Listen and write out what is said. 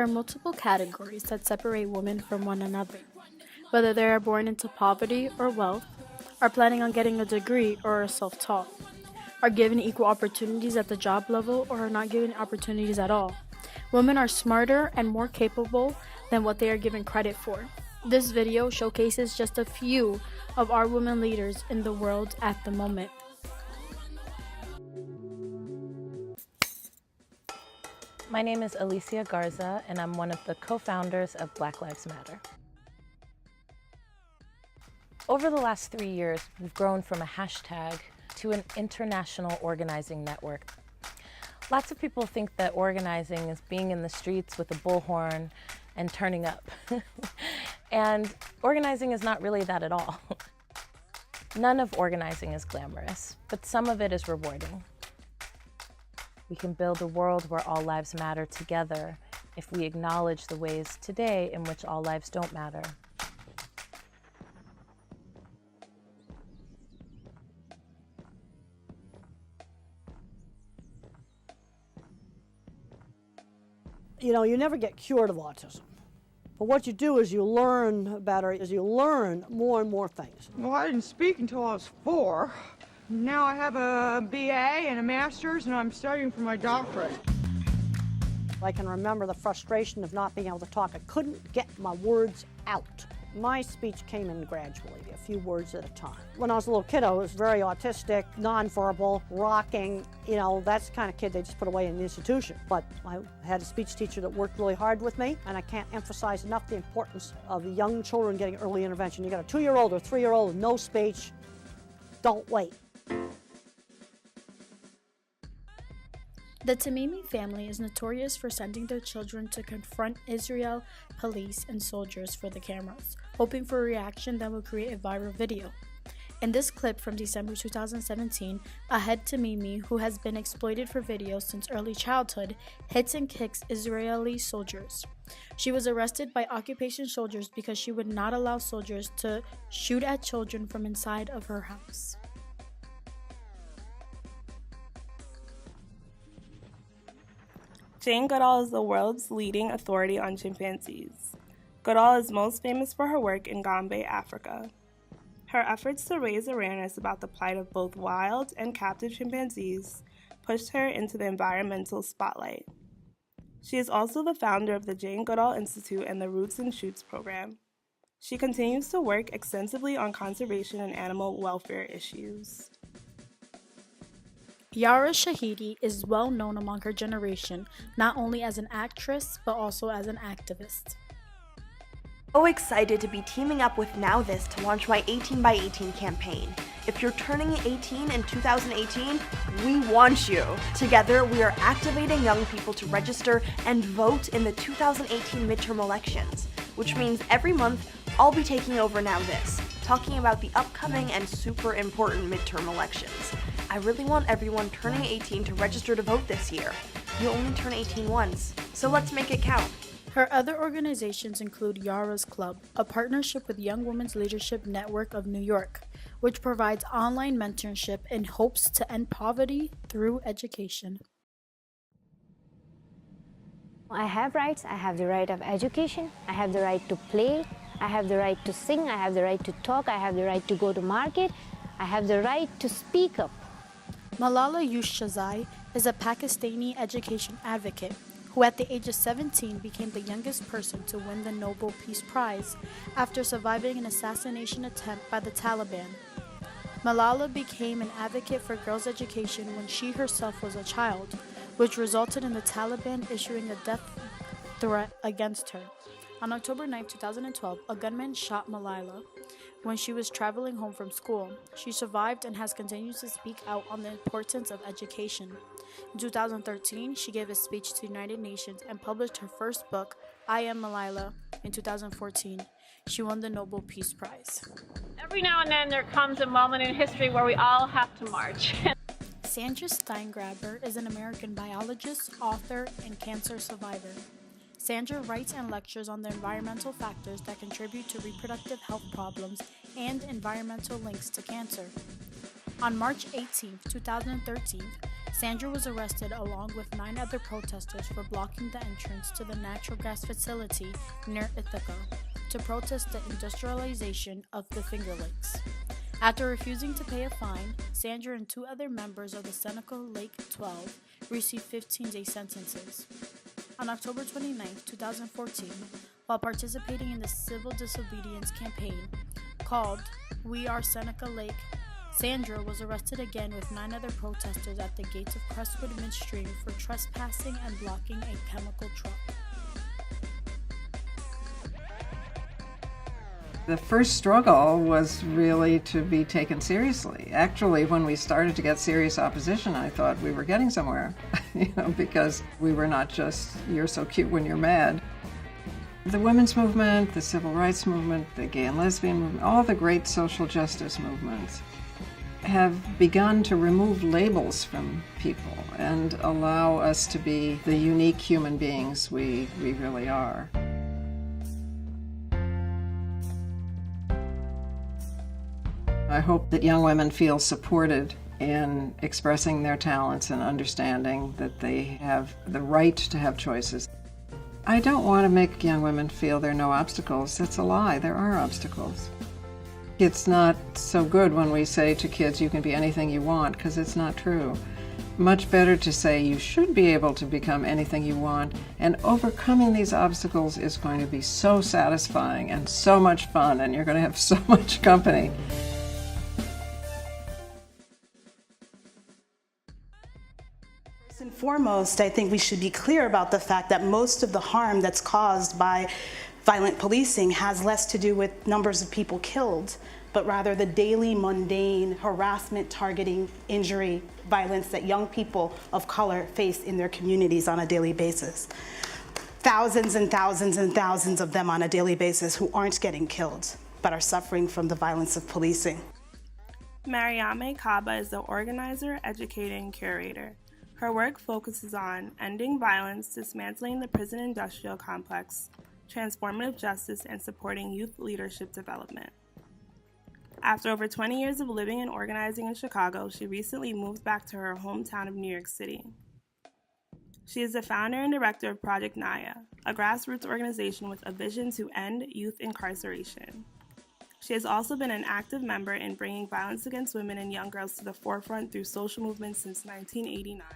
There are multiple categories that separate women from one another, whether they are born into poverty or wealth, are planning on getting a degree or are self-taught, are given equal opportunities at the job level or are not given opportunities at all. Women are smarter and more capable than what they are given credit for. This video showcases just a few of our women leaders in the world at the moment. My name is Alicia Garza, and I'm one of the co-founders of Black Lives Matter. Over the last 3 years, we've grown from a hashtag to an international organizing network. Lots of people think that organizing is being in the streets with a bullhorn and turning up. And organizing is not really that at all. None of organizing is glamorous, but some of it is rewarding. We can build a world where all lives matter together if we acknowledge the ways today in which all lives don't matter. You know, you never get cured of autism. But what you do is you learn better, you learn more and more things. Well, I didn't speak until I was 4. Now I have a BA and a master's, and I'm studying for my doctorate. I can remember the frustration of not being able to talk. I couldn't get my words out. My speech came in gradually, a few words at a time. When I was a little kid, I was very autistic, nonverbal, rocking. You know, that's the kind of kid they just put away in the institution. But I had a speech teacher that worked really hard with me, and I can't emphasize enough the importance of young children getting early intervention. You got a 2-year-old or 3-year-old with no speech, don't wait. The Tamimi family is notorious for sending their children to confront Israel, police, and soldiers for the cameras, hoping for a reaction that will create a viral video. In this clip from December 2017, Ahed Tamimi, who has been exploited for videos since early childhood, hits and kicks Israeli soldiers. She was arrested by occupation soldiers because she would not allow soldiers to shoot at children from inside of her house. Jane Goodall is the world's leading authority on chimpanzees. Goodall is most famous for her work in Gombe, Africa. Her efforts to raise awareness about the plight of both wild and captive chimpanzees pushed her into the environmental spotlight. She is also the founder of the Jane Goodall Institute and the Roots and Shoots program. She continues to work extensively on conservation and animal welfare issues. Yara Shahidi is well known among her generation, not only as an actress, but also as an activist. So excited to be teaming up with Now This to launch my 18 by 18 campaign. If you're turning 18 in 2018, we want you. Together, we are activating young people to register and vote in the 2018 midterm elections, which means every month I'll be taking over Now This, talking about the upcoming and super important midterm elections. I really want everyone turning 18 to register to vote this year. You only turn 18 once, so let's make it count. Her other organizations include Yara's Club, a partnership with Young Women's Leadership Network of New York, which provides online mentorship in hopes to end poverty through education. I have rights. I have the right of education. I have the right to play. I have the right to sing. I have the right to talk. I have the right to go to market. I have the right to speak up. Malala Yousafzai is a Pakistani education advocate who at the age of 17 became the youngest person to win the Nobel Peace Prize after surviving an assassination attempt by the Taliban. Malala became an advocate for girls' education when she herself was a child, which resulted in the Taliban issuing a death threat against her. On October 9, 2012, a gunman shot Malala when she was traveling home from school. She survived and has continued to speak out on the importance of education. In 2013, she gave a speech to the United Nations and published her first book, I Am Malala. In 2014, she won the Nobel Peace Prize. Every now and then there comes a moment in history where we all have to march. Sandra Steingraber is an American biologist, author, and cancer survivor. Sandra writes and lectures on the environmental factors that contribute to reproductive health problems and environmental links to cancer. On March 18, 2013, Sandra was arrested along with 9 other protesters for blocking the entrance to the natural gas facility near Ithaca to protest the industrialization of the Finger Lakes. After refusing to pay a fine, Sandra and 2 other members of the Seneca Lake 12 received 15-day sentences. On October 29, 2014, while participating in the civil disobedience campaign called We Are Seneca Lake, Sandra was arrested again with 9 other protesters at the gates of Crestwood Midstream for trespassing and blocking a chemical truck. The first struggle was really to be taken seriously. Actually, when we started to get serious opposition, I thought we were getting somewhere, because we were not just, you're so cute when you're mad. The women's movement, the civil rights movement, the gay and lesbian movement, all the great social justice movements have begun to remove labels from people and allow us to be the unique human beings we really are. I hope that young women feel supported in expressing their talents and understanding that they have the right to have choices. I don't want to make young women feel there are no obstacles. That's a lie. There are obstacles. It's not so good when we say to kids, you can be anything you want, because it's not true. Much better to say you should be able to become anything you want, and overcoming these obstacles is going to be so satisfying and so much fun, and you're going to have so much company. First and foremost, I think we should be clear about the fact that most of the harm that's caused by violent policing has less to do with numbers of people killed, but rather the daily mundane harassment, targeting, injury, violence that young people of color face in their communities on a daily basis. Thousands and thousands and thousands of them on a daily basis who aren't getting killed, but are suffering from the violence of policing. Mariame Kaba is the organizer, educator, and curator. Her work focuses on ending violence, dismantling the prison industrial complex, transformative justice, and supporting youth leadership development. After over 20 years of living and organizing in Chicago, she recently moved back to her hometown of New York City. She is the founder and director of Project Naya, a grassroots organization with a vision to end youth incarceration. She has also been an active member in bringing violence against women and young girls to the forefront through social movements since 1989.